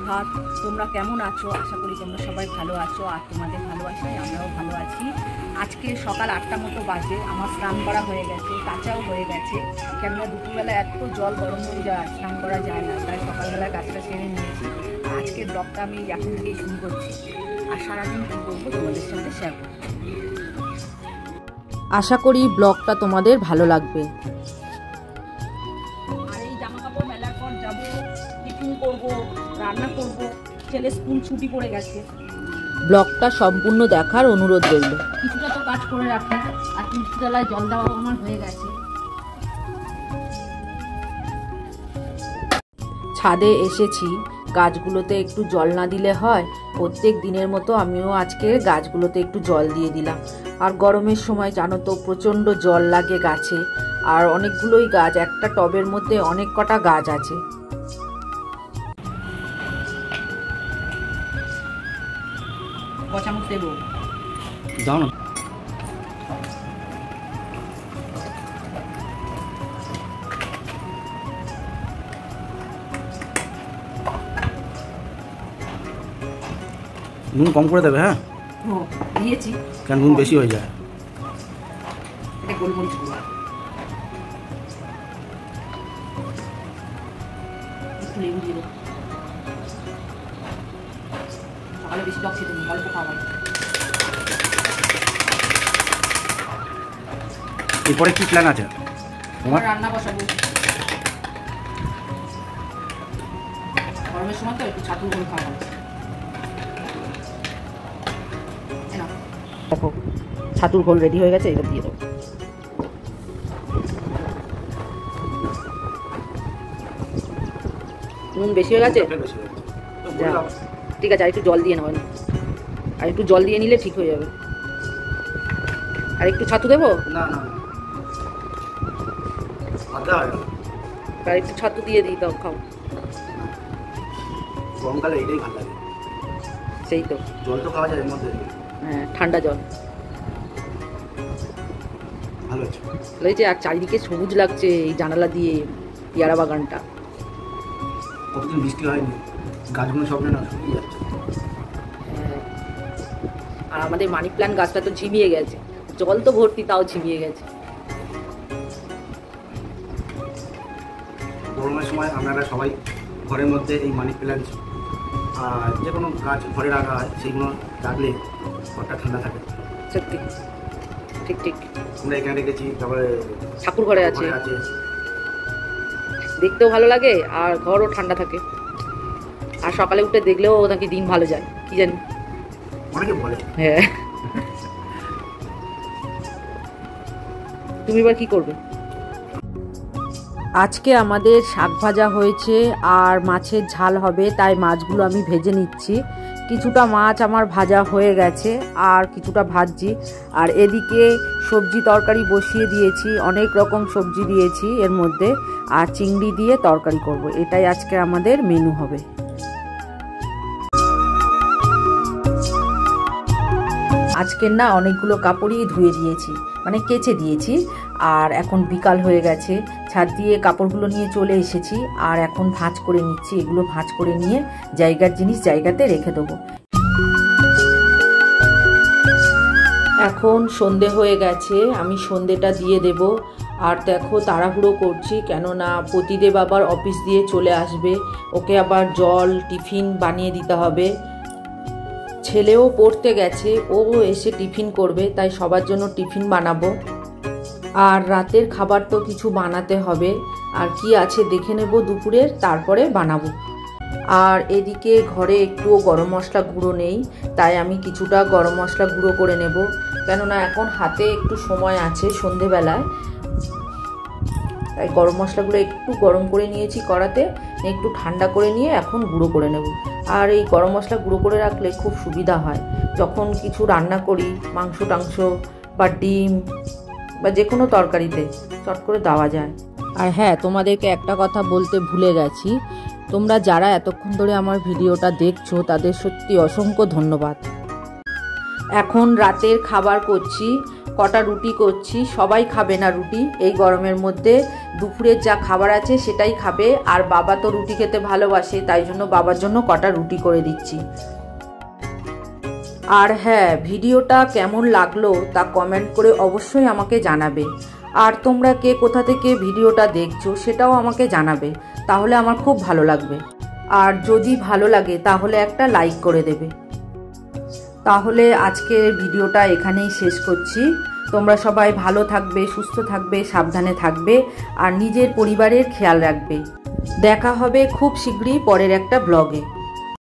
সুপ্রভাত। তোমরা কেমন আছো? আশা করি তোমরা সবাই ভালো আছো, আর তোমাদের ভালোবাসায় আমরাও ভালো আছি। আজকে সকাল 8টা মতো বাজে, আমার স্নান করা হয়ে গেছে, কাঁচাও হয়ে গেছে। কেননা দুপুরবেলা এত জল গরম হয়ে যায়, স্নান করা যায় না, তাই সকালবেলা কাজটা সেরে নিয়েছি। আজকের ব্লগটা আমি এখন থেকেই শুরু করছি, আর সারাদিন কী করবো তোমাদের সাথে শেয়ার করবো। আশা করি ব্লগটা তোমাদের ভালো লাগবে। করবো, রান্না করবো, ছেলে স্কুল ছুটি পড়ে গেছে। ব্লগটা সম্পূর্ণ দেখার অনুরোধ রইল। কিছুটা তো কাজ করে রাখি, আর তুলসীতলায় জল দেওয়া আমার হয়ে গেছে। ছাদে এসেছি, গাছগুলোতে একটু জল না দিলে হয়? প্রত্যেক দিনের মতো আমিও আজকে গাছগুলোতে একটু জল দিয়ে দিলাম। আর গরমের সময় জানো তো প্রচণ্ড জল লাগে গাছে, আর অনেকগুলোই গাছ, একটা টবের মধ্যে অনেক কটা গাছ আছে। চামচ দেবো, দাও না। নুন কম করে দেবে। হ্যাঁ দিয়েছি, কেন নুন বেশি হয়ে যায়। এটা গোলমরিচ গুঁড়ো, একটু লেবু দিয়ে দেবো। সকালে বেশি টক খেতে নেই, অল্প খাবার। এরপরে কি প্ল্যান আছে তোমার? রান্না বসাবো, গরমের সময় তো একটু ছাতুর ঝোল খাওয়া হবে। দেখো ছাতুর ঘোল রেডি হয়ে গেছে, এটা দিয়ে দেবো। নুন বেশি হয়ে গেছে, ঠিক আছে, আর একটু জল দিয়ে নেবেন, আর একটু জল দিয়ে নিলে ঠিক হয়ে যাবে। আর একটু ছাতু দেবো, না না, আর একটু ছাতু দিয়ে দিই, দাও খাও। গরমকালে এটাই ভালো লাগে। সেই তো, জল তো খাওয়া যায় এর মধ্যে। হ্যাঁ ঠান্ডা জল ভালো আছে লাগছে। আর চারিদিকে সবুজ লাগছে এই জানালা দিয়ে, পেয়ারা বাগানটা। কতদিন বৃষ্টি হয়নি, গাছগুলো সব না শুকিয়ে যাচ্ছে। হ্যাঁ, আর আমাদের মানি প্ল্যান্ট গাছটা তো ঝিমিয়ে গেছে, জল তো ভর্তি, তাও ঝিমিয়ে গেছে। গরমের সময় আপনারা সবাই ঘরের মধ্যে এই মানি প্ল্যান্ট আর যে কোনো গাছ ঘরে রাখা হয়, সেগুলো রাখলে ঘরটা ঠান্ডা থাকে। সত্যি, ঠিক ঠিক। আমরা এখানে রেখেছি, তারপরে ঠাকুর ঘরে আছে, দেখতেও ভালো লাগে আর ঘরও ঠান্ডা থাকে। আর সকালে উঠে দেখলেও নাকি দিন ভালো যায়, কি জানি, অনেকে বলে। হ্যাঁ, তুমি এবার কি করবে? আজকে আমাদের শাক ভাজা হয়েছে আর মাছের ঝাল হবে, তাই মাছগুলো আমি ভেজে নিচ্ছি। কিছুটা মাছ আমার ভাজা হয়ে গেছে, আর কিছুটা ভাজছি। আর এদিকে সবজি তরকারি বসিয়ে দিয়েছি, অনেক রকম সবজি দিয়েছি এর মধ্যে, আর চিংড়ি দিয়ে তরকারি করব। এটাই আজকে আমাদের মেনু হবে। আজকের না অনেকগুলো কাপড়ই ধুয়ে দিয়েছি, মানে কেচে দিয়েছি। আর এখন বিকাল হয়ে গেছে, ছাদ দিয়ে কাপড়গুলো নিয়ে চলে এসেছি, আর এখন ভাঁজ করে নিচ্ছি। এগুলো ভাঁজ করে নিয়ে জায়গার জিনিস জায়গাতে রেখে দেবো। এখন সন্ধে হয়ে গেছে, আমি সন্ধেটা দিয়ে দেব। আর দেখো তাড়াহুড়ো করছি, কেননা প্রতিদেব আবার অফিস দিয়ে চলে আসবে, ওকে আবার জল টিফিন বানিয়ে দিতে হবে। ছেলেও পড়তে গেছে, ও এসে টিফিন করবে, তাই সবার জন্য টিফিন বানাবো। আর রাতের খাবার তো কিছু বানাতে হবে, আর কি আছে দেখে নেব দুপুরের, তারপরে বানাবো। আর এদিকে ঘরে একটুও গরম মশলা গুঁড়ো নেই, তাই আমি কিছুটা গরম মশলা গুঁড়ো করে নেব, কেননা এখন হাতে একটু সময় আছে সন্ধেবেলায়। তাই গরম মশলাগুলো একটু গরম করে নিয়েছি কড়াতে, একটু ঠান্ডা করে নিয়ে এখন গুঁড়ো করে নেব। আর এই গরম মশলা গুঁড়ো করে রাখলে খুব সুবিধা হয়, যখন কিছু রান্না করি, মাংস টাংস বা ডিম বা যে কোনো তরকারিতে চট করে দেওয়া যায়। আর হ্যাঁ, তোমাদেরকে একটা কথা বলতে ভুলে গেছি, তোমরা যারা এতক্ষণ ধরে আমার ভিডিওটা দেখছো তাদের সত্যি অসংখ্য ধন্যবাদ। এখন রাতের খাবার করছি, কটা রুটি করছি। সবাই খাবে না রুটি এই গরমের মধ্যে, দুপুরের যা খাবার আছে সেটাই খাবে। আর বাবা তো রুটি খেতে ভালোবাসে, তাই জন্য বাবার জন্য কটা রুটি করে দিচ্ছি। আর হ্যাঁ, ভিডিওটা কেমন লাগলো তা কমেন্ট করে অবশ্যই আমাকে জানাবে। আর তোমরা কে কোথা থেকে ভিডিওটা দেখছো সেটাও আমাকে জানাবে, তাহলে আমার খুব ভালো লাগবে। আর যদি ভালো লাগে তাহলে একটা লাইক করে দেবে। তাহলে আজকের ভিডিওটা এখানেই শেষ করছি। তোমরা সবাই ভালো থাকবে, সুস্থ থাকবে, সাবধানে থাকবে আর নিজের পরিবারের খেয়াল রাখবে। দেখা হবে খুব শীঘ্রই পরের একটা ব্লগে।